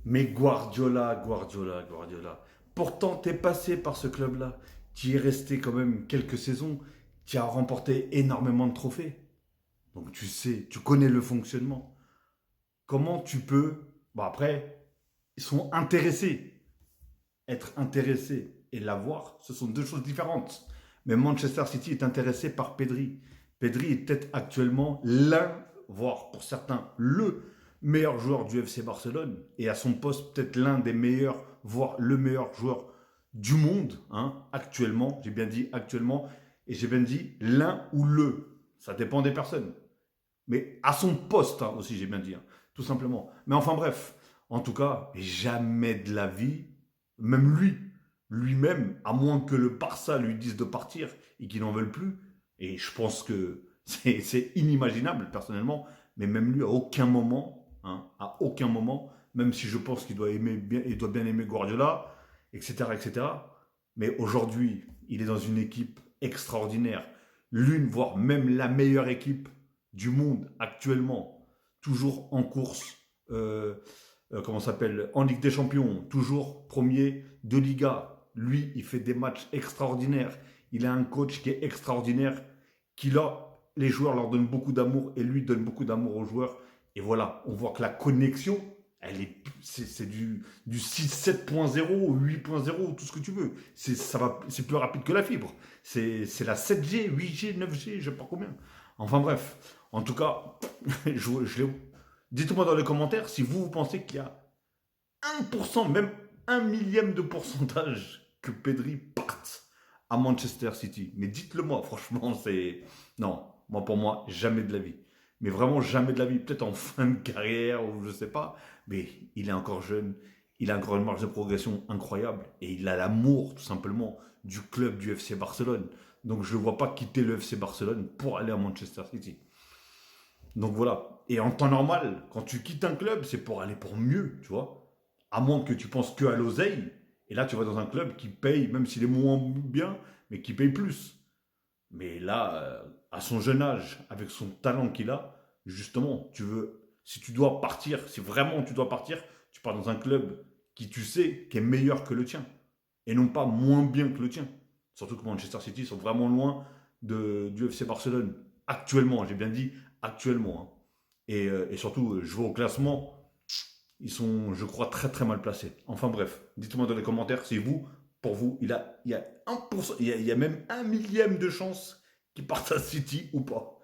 Mais Guardiola. Pourtant, t'es passé par ce club-là. Tu y es resté quand même quelques saisons. Tu as remporté énormément de trophées. Donc tu sais, tu connais le fonctionnement. Comment tu peux... Bon après, ils sont intéressés. Être intéressé et l'avoir, ce sont deux choses différentes. Mais Manchester City est intéressé par Pedri. Pedri est peut-être actuellement l'un, voire pour certains le meilleur joueur du FC Barcelone et à son poste peut-être l'un des meilleurs, voire le meilleur joueur du monde, hein, actuellement. J'ai bien dit actuellement et j'ai bien dit l'un ou le. Ça dépend des personnes. Mais à son poste hein, aussi, j'ai bien dit, hein, tout simplement. Mais enfin bref, en tout cas, jamais de la vie, même lui, lui-même, à moins que le Barça lui dise de partir et qu'il n'en veut plus, et je pense que c'est inimaginable personnellement, mais même lui, à aucun moment, même si je pense qu'il doit aimer bien, il doit bien aimer Guardiola, etc., etc. Mais aujourd'hui, il est dans une équipe extraordinaire, l'une voire même la meilleure équipe du monde actuellement, toujours en course, comment ça s'appelle, en Ligue des Champions, toujours premier de Liga. Lui, il fait des matchs extraordinaires. Il a un coach qui est extraordinaire, qui les joueurs leur donnent beaucoup d'amour et lui donne beaucoup d'amour aux joueurs. Et voilà, on voit que la connexion, c'est du 6, 7.0, 8.0, tout ce que tu veux. C'est plus rapide que la fibre. C'est la 7G, 8G, 9G, je sais pas combien. Enfin bref, en tout cas, dites-moi dans les commentaires si vous pensez qu'il y a 1%, même un millième de pourcentage que Pedri parte à Manchester City. Mais dites-le moi, franchement, c'est... Non, moi pour moi, jamais de la vie. Mais vraiment jamais de la vie. Peut-être en fin de carrière ou je sais pas. Mais il est encore jeune. Il a encore une marge de progression incroyable. Et il a l'amour, tout simplement, du club du FC Barcelone. Donc je ne vois pas quitter le FC Barcelone pour aller à Manchester City. Donc voilà. Et en temps normal, quand tu quittes un club, c'est pour aller pour mieux, tu vois. À moins que tu penses que à l'oseille. Et là, tu vas dans un club qui paye, même s'il est moins bien, mais qui paye plus. Mais là, à son jeune âge, avec son talent qu'il a, justement, si tu dois partir, si vraiment tu dois partir, tu pars dans un club qui tu sais qui est meilleur que le tien et non pas moins bien que le tien. Surtout que Manchester City sont vraiment loin du FC Barcelone actuellement. J'ai bien dit actuellement. Hein. Et surtout, je vois au classement, ils sont, je crois, très très mal placés. Enfin bref, dites-moi dans les commentaires si vous, pour vous, il y a 1%, il y a même un millième de chance qu'il parte à City ou pas.